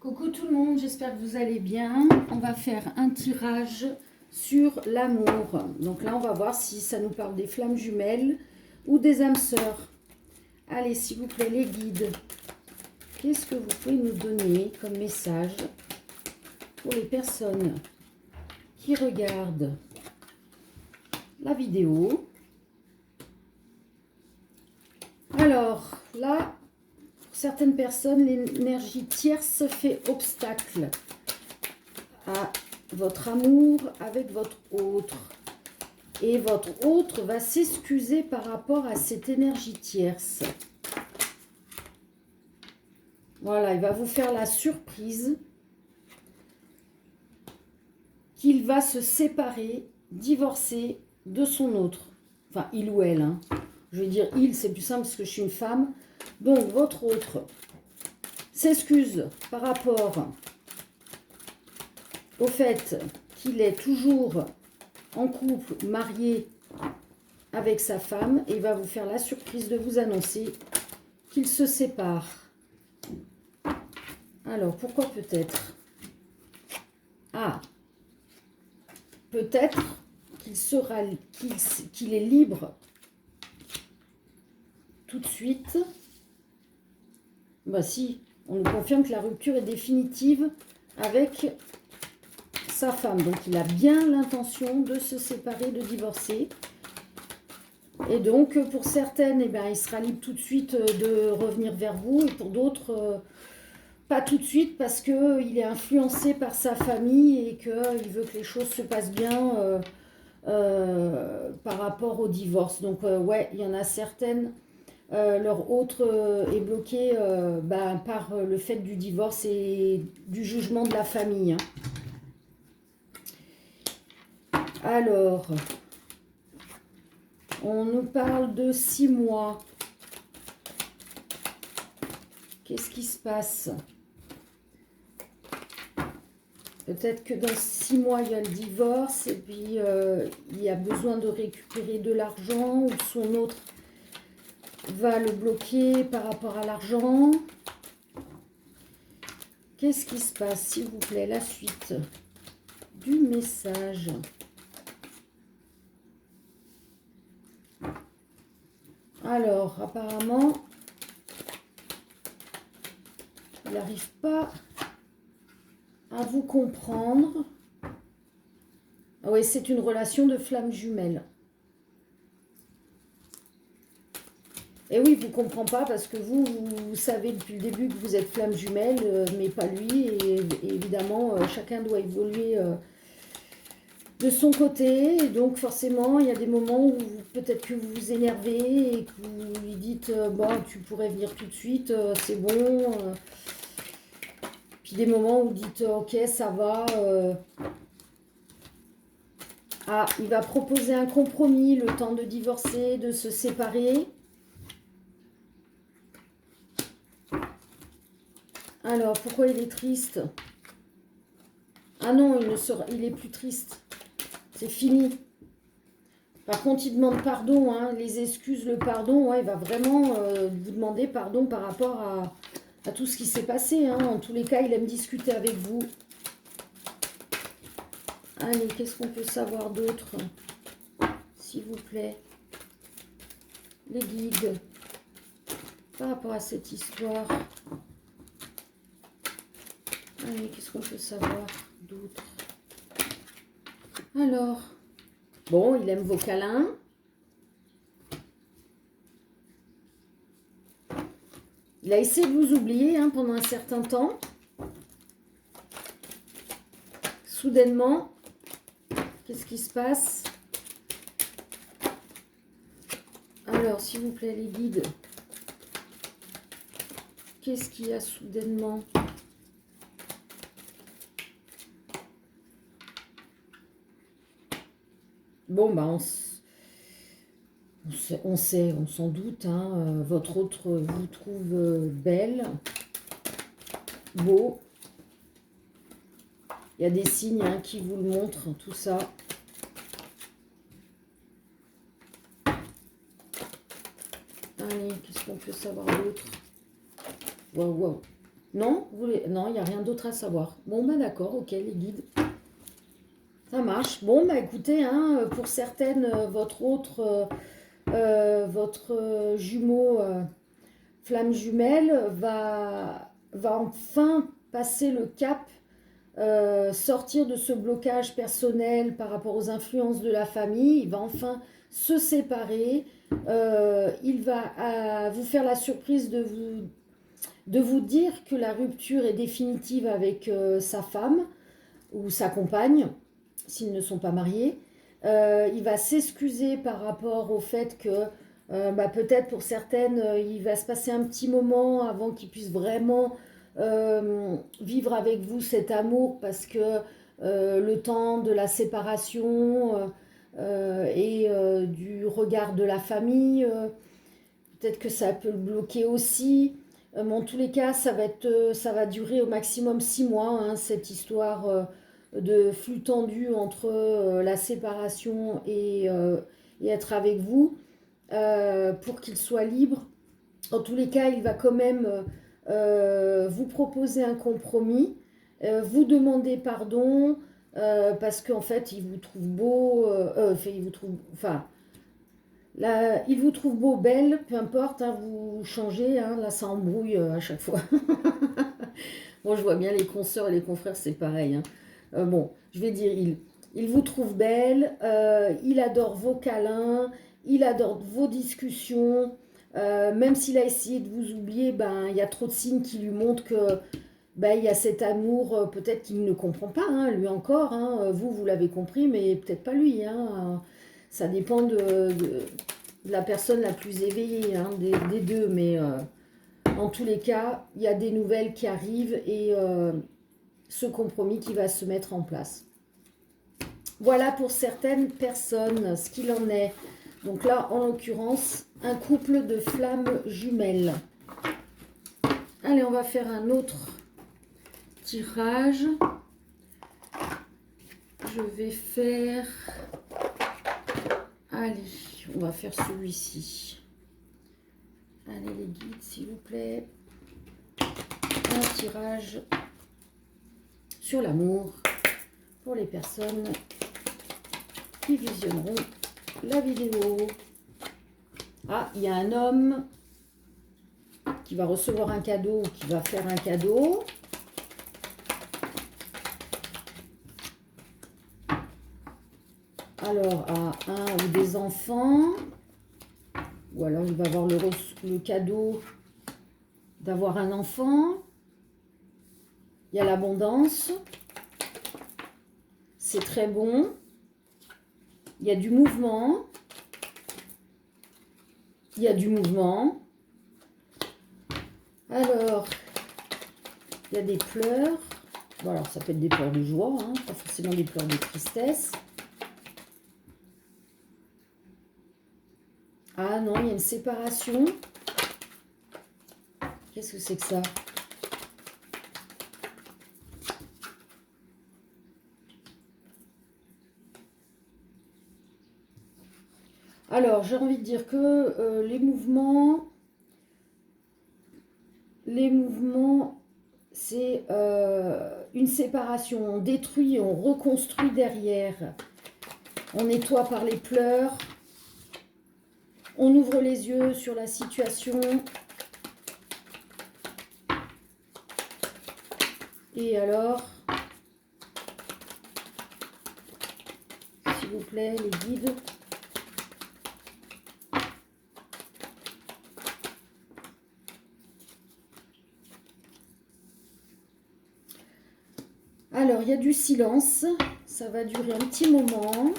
Coucou tout le monde, j'espère que vous allez bien. On va faire un tirage sur l'amour. Donc là, on va voir si ça nous parle des flammes jumelles ou des âmes sœurs. Allez, s'il vous plaît, les guides. Qu'est-ce que vous pouvez nous donner comme message pour les personnes qui regardent la vidéo? Alors, là, pour certaines personnes, l'énergie tierce fait obstacle à votre amour avec votre autre. Et votre autre va s'excuser par rapport à cette énergie tierce. Voilà, il va vous faire la surprise qu'il va se séparer, divorcer de son autre. Enfin, il ou elle. Hein. Je vais dire il, c'est plus simple parce que je suis une femme. Donc, votre autre s'excuse par rapport au fait qu'il est toujours en couple, marié avec sa femme, et il va vous faire la surprise de vous annoncer qu'il se sépare. Alors, pourquoi peut-être? Ah, peut-être qu'il est libre tout de suite. Bah si, on nous confirme que la rupture est définitive avec sa femme. Donc, il a bien l'intention de se séparer, de divorcer. Et donc, pour certaines, eh ben, il sera libre tout de suite de revenir vers vous. Et pour d'autres, pas tout de suite parce qu'il est influencé par sa famille et qu'il veut que les choses se passent bien par rapport au divorce. Donc, ouais, il y en a certaines. Leur autre est bloqué par le fait du divorce et du jugement de la famille. Hein. Alors, on nous parle de 6 mois. Qu'est-ce qui se passe? Peut-être que dans 6 mois, il y a le divorce et puis il y a besoin de récupérer de l'argent ou son autre va le bloquer par rapport à l'argent. Qu'est-ce qui se passe, s'il vous plaît? La suite du message. Alors, apparemment, il n'arrive pas à vous comprendre. Ah oui, c'est une relation de flamme jumelle. Et oui, il ne vous comprend pas parce que vous savez depuis le début que vous êtes flamme jumelle, mais pas lui. Et évidemment, chacun doit évoluer de son côté. Et donc, forcément, il y a des moments où peut-être que vous vous énervez et que vous lui dites bon, tu pourrais venir tout de suite, c'est bon. Puis des moments où vous dites ok, ça va. Ah, il va proposer un compromis, le temps de divorcer, de se séparer. Alors, pourquoi il est triste? Ah non, il est plus triste. C'est fini. Par contre, il demande pardon, hein, les excuses, le pardon. Ouais, il va vraiment vous demander pardon par rapport à tout ce qui s'est passé. Hein. En tous les cas, il aime discuter avec vous. Allez, qu'est-ce qu'on peut savoir d'autre? S'il vous plaît. Les guides. Par rapport à cette histoire. Allez, qu'est-ce qu'on peut savoir d'autre? Alors, bon, il aime vos câlins. Il a essayé de vous oublier hein, pendant un certain temps. Soudainement, qu'est-ce qui se passe? Alors, s'il vous plaît, les guides. Qu'est-ce qu'il y a soudainement? Bon, bah, on sait, on s'en doute. Hein, votre autre vous trouve belle, beau. Il y a des signes hein, qui vous le montrent, tout ça. Allez, qu'est-ce qu'on peut savoir d'autre? Waouh, waouh. Non, non, il n'y a rien d'autre à savoir. Bon, ben d'accord, ok, les guides. Ça marche. Bon, bah écoutez, hein, pour certaines, votre jumeau flamme jumelle va enfin passer le cap, sortir de ce blocage personnel par rapport aux influences de la famille. Il va enfin se séparer. Il va vous faire la surprise de vous dire que la rupture est définitive avec sa femme ou sa compagne, s'ils ne sont pas mariés. Il va s'excuser par rapport au fait que peut-être pour certaines, il va se passer un petit moment avant qu'ils puissent vraiment vivre avec vous cet amour parce que le temps de la séparation et du regard de la famille, peut-être que ça peut le bloquer aussi. Mais en tous les cas, ça va durer au maximum 6 mois, hein, cette histoire de flux tendu entre la séparation et être avec vous, pour qu'il soit libre. En tous les cas, il va quand même vous proposer un compromis, vous demander pardon, parce qu'en fait, il vous trouve beau, il vous trouve, enfin, là, il vous trouve beau, belle, peu importe, hein, vous changez, hein, là ça embrouille à chaque fois. Bon, je vois bien les consoeurs et les confrères, c'est pareil, hein. Bon, je vais dire il vous trouve belle, il adore vos câlins, il adore vos discussions, même s'il a essayé de vous oublier, ben, il y a trop de signes qui lui montrent que ben, il y a cet amour, peut-être qu'il ne comprend pas, hein, lui encore, hein, vous l'avez compris, mais peut-être pas lui, hein. Ça dépend de la personne la plus éveillée, hein, des deux, mais en tous les cas, il y a des nouvelles qui arrivent et ce compromis qui va se mettre en place. Voilà pour certaines personnes ce qu'il en est. Donc là, en l'occurrence, un couple de flammes jumelles. Allez, on va faire un autre tirage. Je vais faire... Allez, on va faire celui-ci. Allez les guides, s'il vous plaît. Un tirage sur l'amour pour les personnes qui visionneront la vidéo. Ah, il y a un homme qui va recevoir un cadeau ou qui va faire un cadeau. Alors, à un ou des enfants. Ou alors, il va avoir le cadeau d'avoir un enfant. Il y a l'abondance. C'est très bon. Il y a du mouvement. Il y a du mouvement. Alors, il y a des pleurs. Bon, alors, ça peut être des pleurs de joie, hein, pas forcément des pleurs de tristesse. Ah non, il y a une séparation. Qu'est-ce que c'est que ça? Alors, j'ai envie de dire que les mouvements, c'est une séparation. On détruit, on reconstruit derrière. On nettoie par les pleurs. On ouvre les yeux sur la situation. Et alors, s'il vous plaît, les guides. Alors, il y a du silence. Ça va durer un petit moment.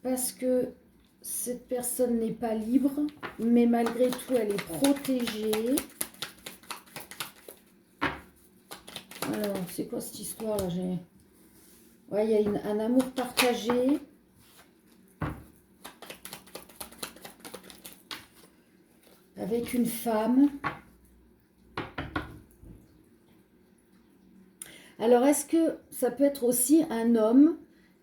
Parce que cette personne n'est pas libre, mais malgré tout, elle est protégée. Alors, c'est quoi cette histoire-là? Ouais, il y a un amour partagé. Avec une femme. Alors, est-ce que ça peut être aussi un homme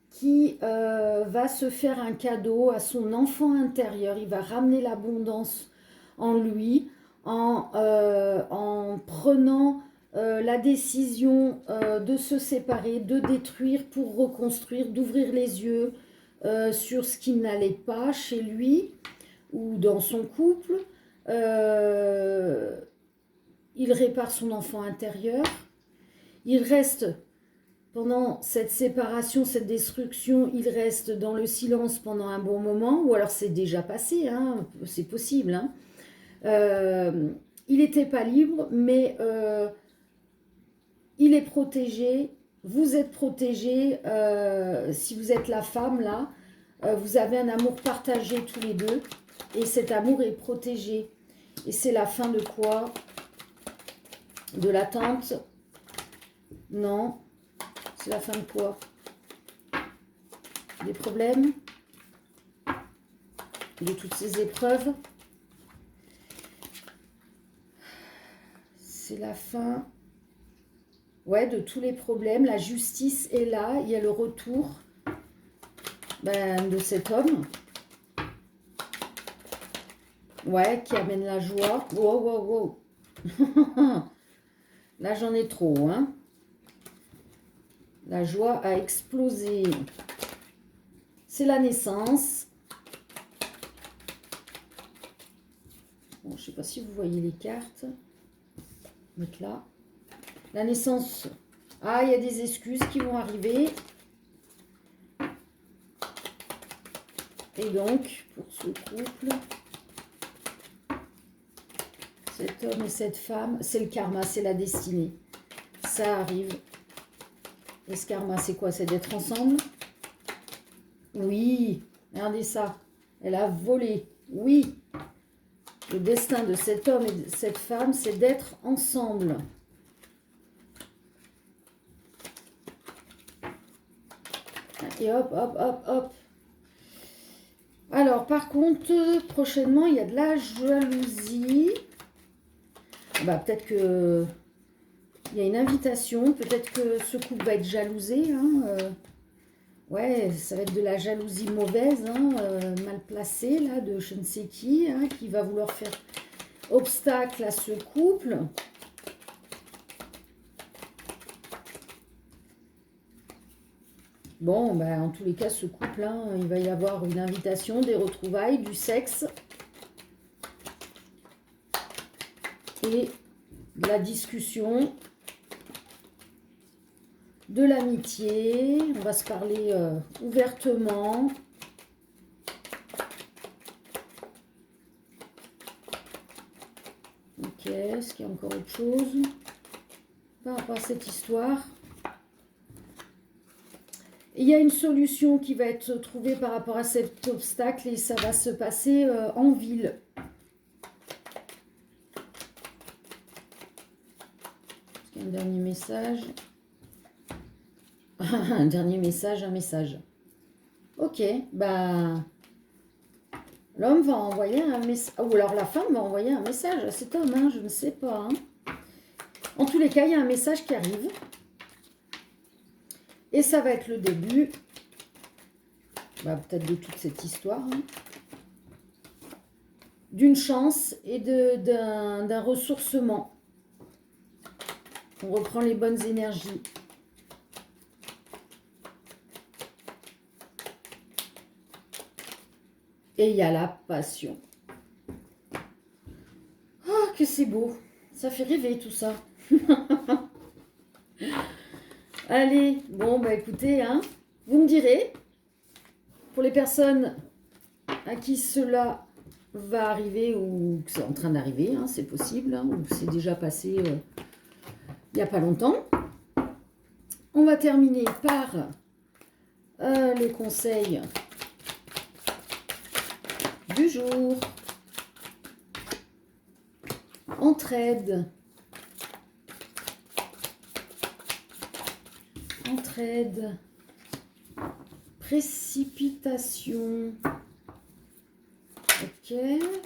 qui va se faire un cadeau à son enfant intérieur? Il va ramener l'abondance en lui, en prenant la décision de se séparer, de détruire pour reconstruire, d'ouvrir les yeux sur ce qui n'allait pas chez lui ou dans son couple. Il répare son enfant intérieur. Il reste, pendant cette séparation, cette destruction, il reste dans le silence pendant un bon moment, ou alors c'est déjà passé, hein, c'est possible. Hein. Il n'était pas libre, mais il est protégé. Vous êtes protégé. Si vous êtes la femme, là, vous avez un amour partagé tous les deux, et cet amour est protégé. Et c'est la fin de quoi? De l'attente? Non. C'est la fin de quoi? Des problèmes? De toutes ces épreuves? C'est la fin, ouais, de tous les problèmes. La justice est là. Il y a le retour de cet homme. Ouais, qui amène la joie. Wow, wow, wow. Là, j'en ai trop, hein. La joie a explosé. C'est la naissance. Bon, je ne sais pas si vous voyez les cartes. Mettre là. La naissance. Ah, il y a des excuses qui vont arriver. Et donc, pour ce couple, cet homme et cette femme, c'est le karma, c'est la destinée. Ça arrive. Et ce karma, c'est quoi? C'est d'être ensemble? Oui, regardez ça. Elle a volé. Oui. Le destin de cet homme et de cette femme, c'est d'être ensemble. Et hop, hop, hop, hop. Alors, par contre, prochainement, il y a de la jalousie. Bah, peut-être que il y a une invitation. Peut-être que ce couple va être jalousé. Hein, ouais, ça va être de la jalousie mauvaise, hein, mal placée, là, de je ne sais qui, hein, qui va vouloir faire obstacle à ce couple. Bon, ben, en tous les cas, ce couple, hein, il va y avoir une invitation, des retrouvailles, du sexe et de la discussion, de l'amitié. On va se parler ouvertement. Ok, est-ce qu'il y a encore autre chose par rapport à cette histoire? Il y a une solution qui va être trouvée par rapport à cet obstacle et ça va se passer en ville. Est-ce qu'il y a un dernier message? Un dernier message, un message. Ok, bah... L'homme va envoyer un message, ou alors la femme va envoyer un message à cet homme, hein, je ne sais pas. Hein. En tous les cas, il y a un message qui arrive. Et ça va être le début, bah, peut-être de toute cette histoire, hein, d'une chance et d'un ressourcement. On reprend les bonnes énergies. Et il y a la passion. Oh, que c'est beau. Ça fait rêver tout ça. Allez, bon, bah écoutez, hein, vous me direz, pour les personnes à qui cela va arriver ou que c'est en train d'arriver, hein, c'est possible, hein, ou c'est déjà passé il n'y a pas longtemps. On va terminer par les conseils du jour. Entraide. Entraide. Précipitation. Ok,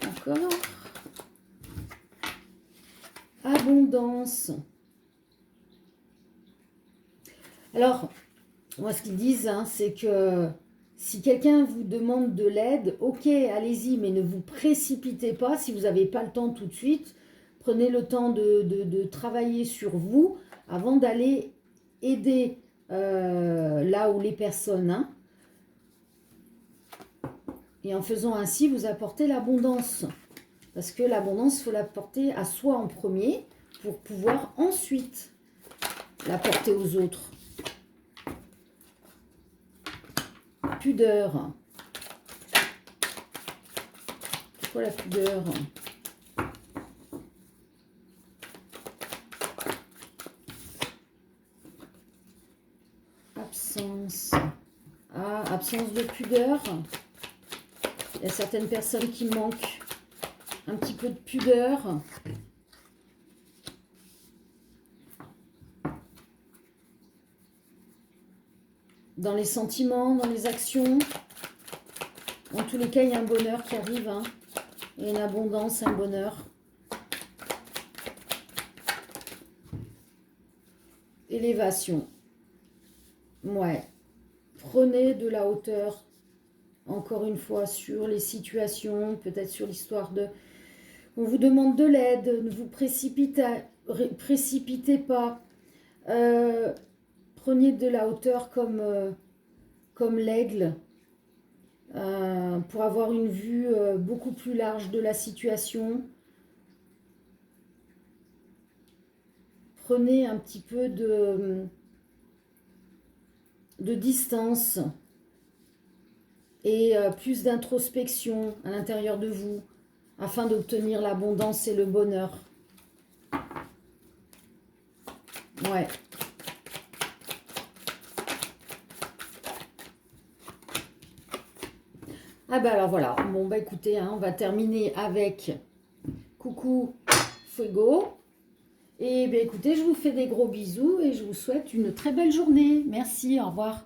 encore. Abondance. Alors, moi, ce qu'ils disent, hein, c'est que Si quelqu'un vous demande de l'aide, ok, allez-y, mais ne vous précipitez pas. Si vous n'avez pas le temps tout de suite, prenez le temps de travailler sur vous avant d'aller aider là où les personnes. Hein. Et en faisant ainsi, vous apportez l'abondance. Parce que l'abondance, il faut l'apporter à soi en premier pour pouvoir ensuite l'apporter aux autres. Pudeur. C'est quoi la pudeur? Absence. Ah, absence de pudeur. Il y a certaines personnes qui manquent un petit peu de pudeur. Dans les sentiments, dans les actions. En tous les cas, il y a un bonheur qui arrive. Hein. Il y a une abondance, un bonheur. Élévation. Ouais. Prenez de la hauteur, encore une fois, sur les situations, peut-être sur l'histoire de... On vous demande de l'aide, ne vous précipitez pas. Prenez de la hauteur comme l'aigle pour avoir une vue beaucoup plus large de la situation. Prenez un petit peu de distance et plus d'introspection à l'intérieur de vous afin d'obtenir l'abondance et le bonheur. Ouais. Ah bah alors voilà, bon bah écoutez, hein, on va terminer avec coucou Fuego. Et bien écoutez, je vous fais des gros bisous et je vous souhaite une très belle journée. Merci, au revoir.